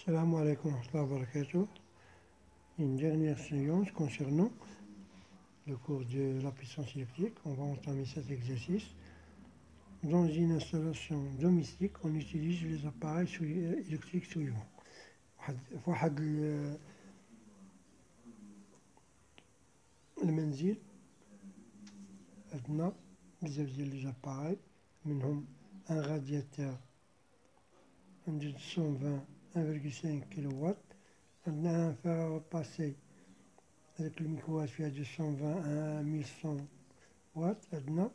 Salam alaikum wa rahmatullahi wa barakatuh. Une dernière séance concernant le cours de la puissance électrique. On va entamer cet exercice. Dans une installation domestique, on utilise les appareils électriques suivants. واحد المنزل عندنا بزاف ديال لي زاباراي منهم ان رادياتور عنده 120 1,5 كيلووات. عندنا ان فار باسي هذاك المكواة فيها 220 1100 واtt. عندنا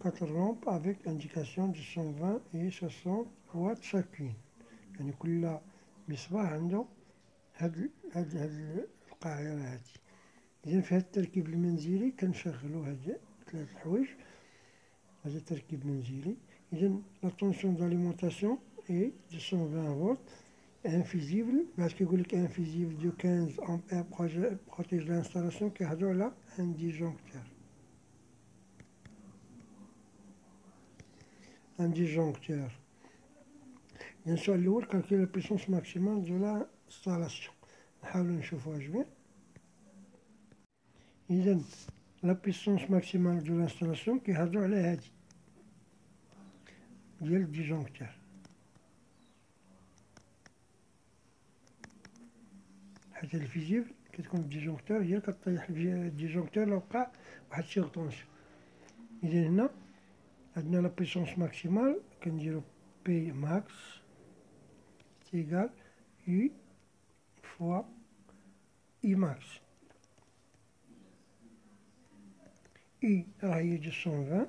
4 lampes avec indication de 120 et 60 watts chacune. يعني كل مصباح عنده هاد القاعدة هادي. إذن في هاد التركيب المنزلي كنشغلو هاد 3 حوايج. هذا تركيب منزلي. إذن لا طونسيون داليمونطاسيون est de 120 volts, invisible, parce que invisible de 15 ampères protège l'installation qui a là un disjoncteur. Un disjoncteur. Bien sûr, le calcule la puissance maximale de l'installation. نحاولوا نشوفوها جميع. إذن la puissance maximale de l'installation qui a على هادي ديال الديجونكتور. حيت الفيزيبل كتكون الديجونكتور هي كطيح الديجونكتور لو وقع واحد سيغ طونسيون. إذن هنا عندنا لا بويسونس ماكسيمال كنديرو بي ماكس تيغال يو فوا اي ماكس. اي راه هي 220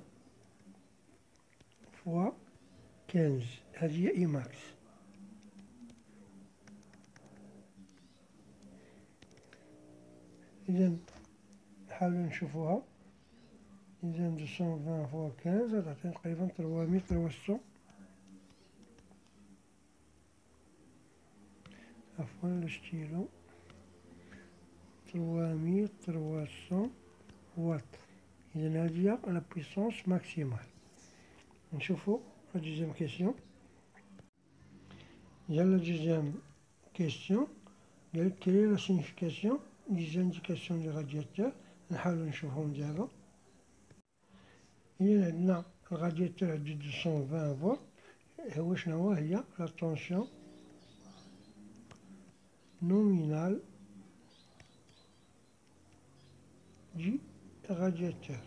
فوا 15 هذه هي اي ماكس. إذن نحاولو نشوفوها. إذن 220 فوا 15 تعطينا تقريبا 300 عفوا لو ستيلو 300 واtt. إذن هذه هي لا بويسونس ماكسيمال. نشوفو لا دوزيام كيسيون. ديال لا دوزيام كيسيون ديال كلي لا سيغنيفيكاسيون دي انديكاسيون دي رادياتور. نحاولو نشوفهم دابا. إذن عندنا الرادياتور عندو 220 فولت. هو شناهو هي لا طونسيون نومينال دي رادياتور.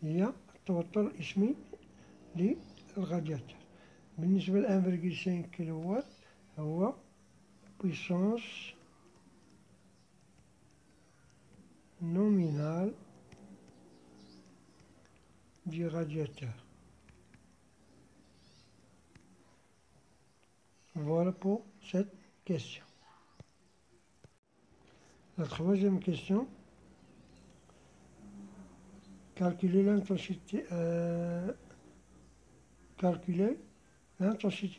هي التوتر الاسمي للرادياتور. بالنسبة ل 1,5 كيلووات هو بويسونس نومينال دي رادياتور. Voilà pour cette question. La troisième question, calculer l'intensité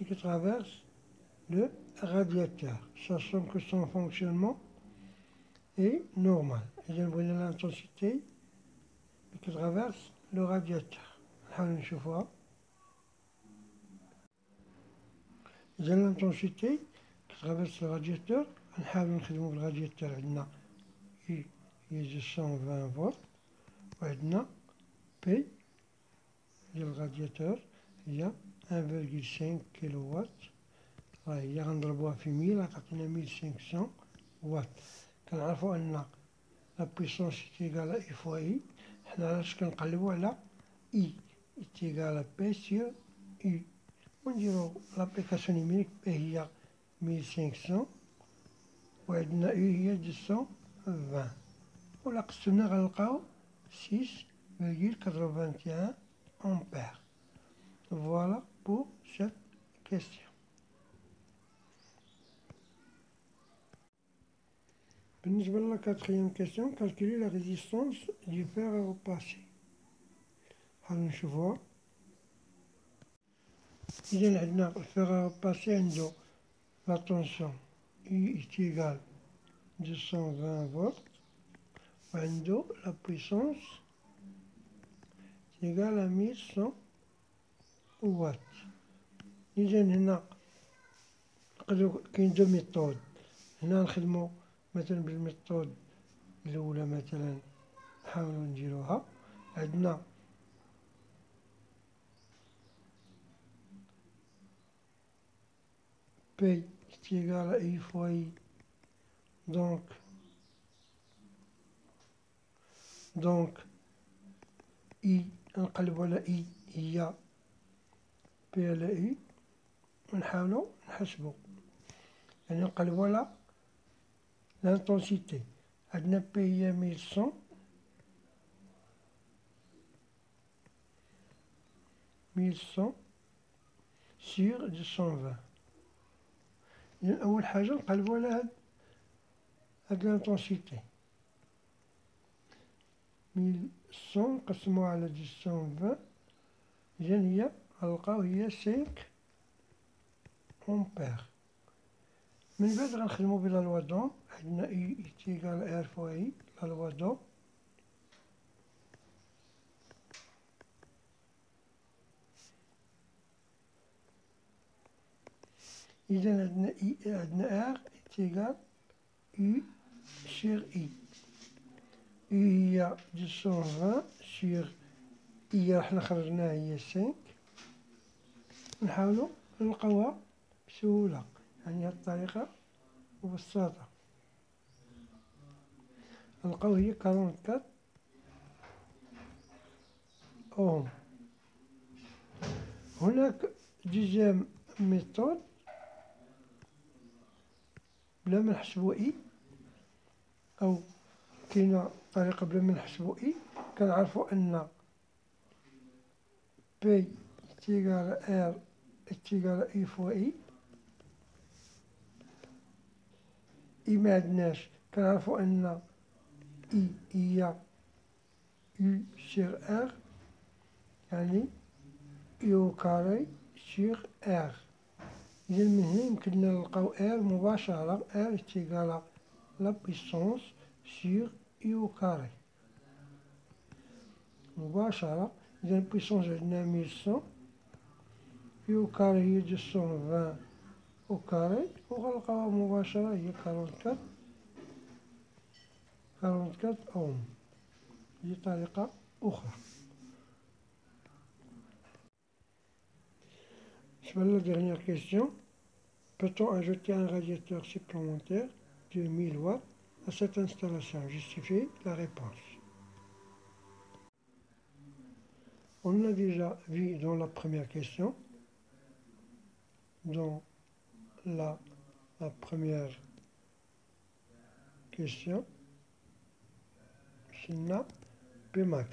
qui traverse le radiateur, sachant que son fonctionnement est normal. Et voilà l'intensité qui traverse le radiateur. إذا l'intensité qui traverse le radiateur نحاولو نخدمو بالرادياتور. عندنا I هي 220 فولت وعندنا بي ديال الرادياتور هي 1,5 كيلووات. ها هي غنضربوها في 1000 غتعطينا 1500 واtt. كنعرفو أن لا بويسونس تيغال إي فوا إي. حنا علاش كنقلبو على إي تيغال بي سير إي. ونديرو لابليكاسيون نيميريك بي هي 1500 وعندنا إي هي 220. ولا قسمنا غنلقاو 6,81 ampères. Voilà pour cette question. بالنسبة لنا quatrième question, calculer la résistance du fer à repasser. نحاولو نشوفوها. إذن عندنا الفير à repasser عندو لا طونسيون I est égale 220 volts وعنده la puissance égale à 1100 وات. إذا هنا نقدرو كاين دو ميثود، هنا نخدمو مثلا بالميثود الأولى مثلا نحاولو نديروها. عندنا بي استيغال اي فوا اي، دونك اي نقلبو على اي هي بي على اي، ونحاولو نحسبو، يعني نقلبو على لانتونسيتي. عندنا بي هي 1100 سيغ 220. إذن أول حاجة نقلبو على هاد لانتونسيتي، 1100 نقسمو على 220، إذن هي غنلقاو هي 5 أمبير. من بعد غنخدمو بلا لوا دوم، عندنا اي تيغال ار فوا اي، لا لوا دوم. إذا عندنا ار تيغال يو سيغ اي، يو هي 220 سيغ اي حنا خرجناها هي 5. نحاولو نلقاوها بسهولة، يعني هاد الطريقة مبسطة. نلقاو هي 44 أوم. هناك دوزيام ميثود بلا ما نحسبو اي، أو كاينة طريقة بلا ما نحسبو اي. كنعرفو أن بي تيغال ار تيغال اي فوا اي. اي ما عندناش، كنعرفو أن اي هي يو سيغ ار، يعني يو كاري سيغ ار. إذا من هنا يمكننا نلقاو ار مباشرة، ار تيغال لا بويسونس سيغ يو كاري مباشرة. إذا البويسونس عندنا 1100، يو كاري هي 220 أو كاري، وغنلقاوها مباشرة هي 44 أوم. هي طريقة أخرى. Sur la dernière question, peut-on ajouter un radiateur supplémentaire de 1000 watts à cette installation? Justifiez la réponse. On a déjà vu dans la première question, dans la première question, c'est P max,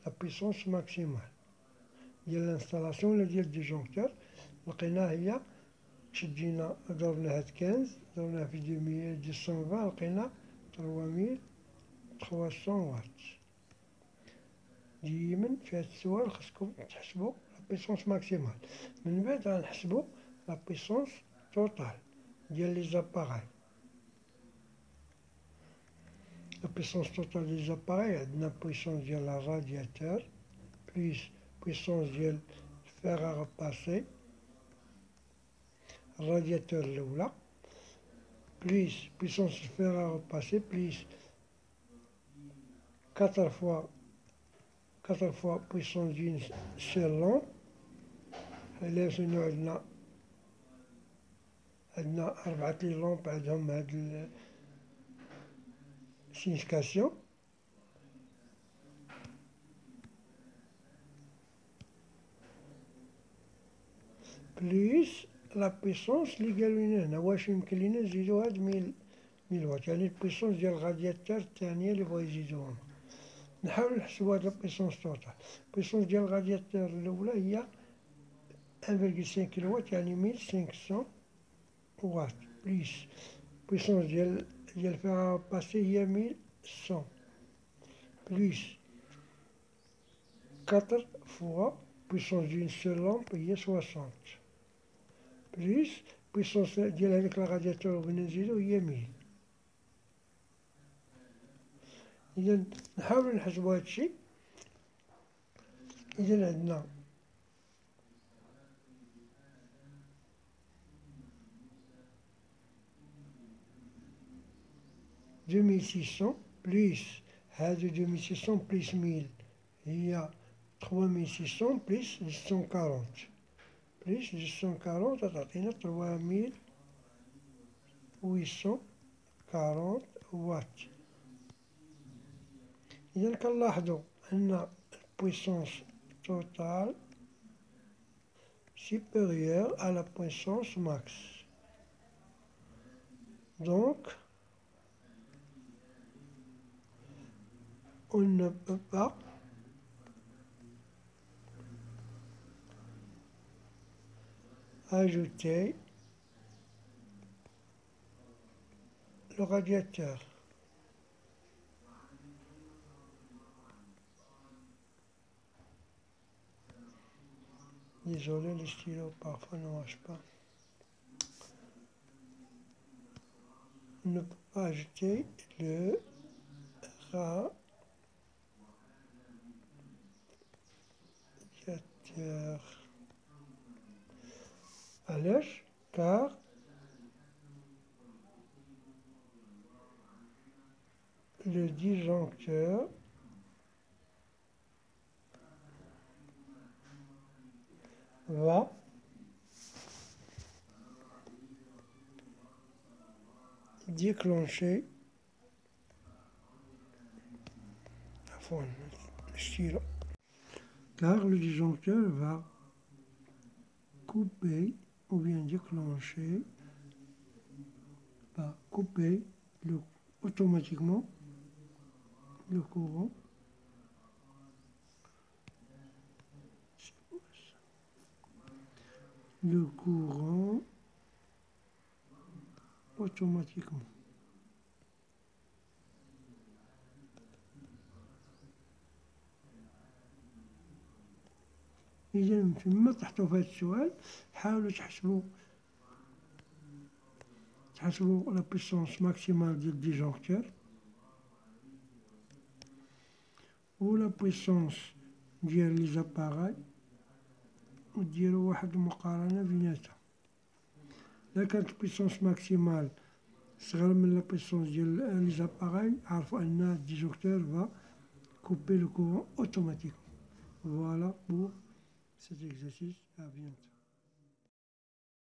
la puissance maximale. Il y a l'installation ديال الديجونكتور، لقيناها هي شدينا ضربنا هاد 15 ضربناها في 220 لقينا 3300 واط. ديما في هاد السؤال خصكم تحسبوا لا بيسونس ماكسيمال، من بعد غنحسبوا لا بيسونس توتال ديال لي زاباغاي. لا بيسونس توتال ديال لي زاباغاي عندنا بيسونس ديال الرادياتور بليس بيسونس ديال الفيغ ا ريباسي الرادياتور الأولى، بليس بيسونس الفيغ ا ريباسي بليس 4 fois puissance d'une seule lampe. إلا وصلنا عندنا 4 لي لامب عندهم هاد السينيفيكاسيون. بليس لا بيسونس اللي قالوا لنا هنا، واش يمكن لينا نزيدو هاد 1000 واط، يعني البيسونس ديال الرادياتور الثانية اللي بغاو يزيدوهم. نحاولو نحسبو هاد البيسونس توتال. البيسونس ديال الرادياتور الأولى هي 1,5 كيلووات، يعني 1500 واط، بليس بيسونس ديال الفيغ باسي هي 1100، بليس 4 fois puissance d'une seule lampe هي 60، بليس بيسونس ديال هذاك الرادياتور بغينا نزيدو هي 1000. إذا نحاولو نحسبو هادشي. إذا عندنا 2600 plus هذا 2600 plus 1000 هي 3600 plus 240 plus 240 تعطينا 3840 واط. إذا كنلاحظوا أن البويسونس توتال supérieure à la puissance max. Donc, on ne peut pas ajouter le radiateur. Désolé, les stylos parfois ne marchent pas. On ne peut pas ajouter le radiateur. Alors, car le disjoncteur va déclencher le stylo, car le disjoncteur va couper ou bien déclencher, va couper automatiquement le courant automatiquement. إذا فيما تحطوا في هذا السؤال حاولوا تحسبوا لا بويسونس ماكسيمال ديال الديجونكتور و لا بويسونس ديال لي زاباغاي وديروا واحد المقارنة بيناتهم. إلا كانت البويسونس ماكسيمال صغر من لا بويسونس ديال لي زاباغاي عرفوا أن الديجونكتور va couper le courant automatiquement. Voilà pour cet exercice. À bientôt.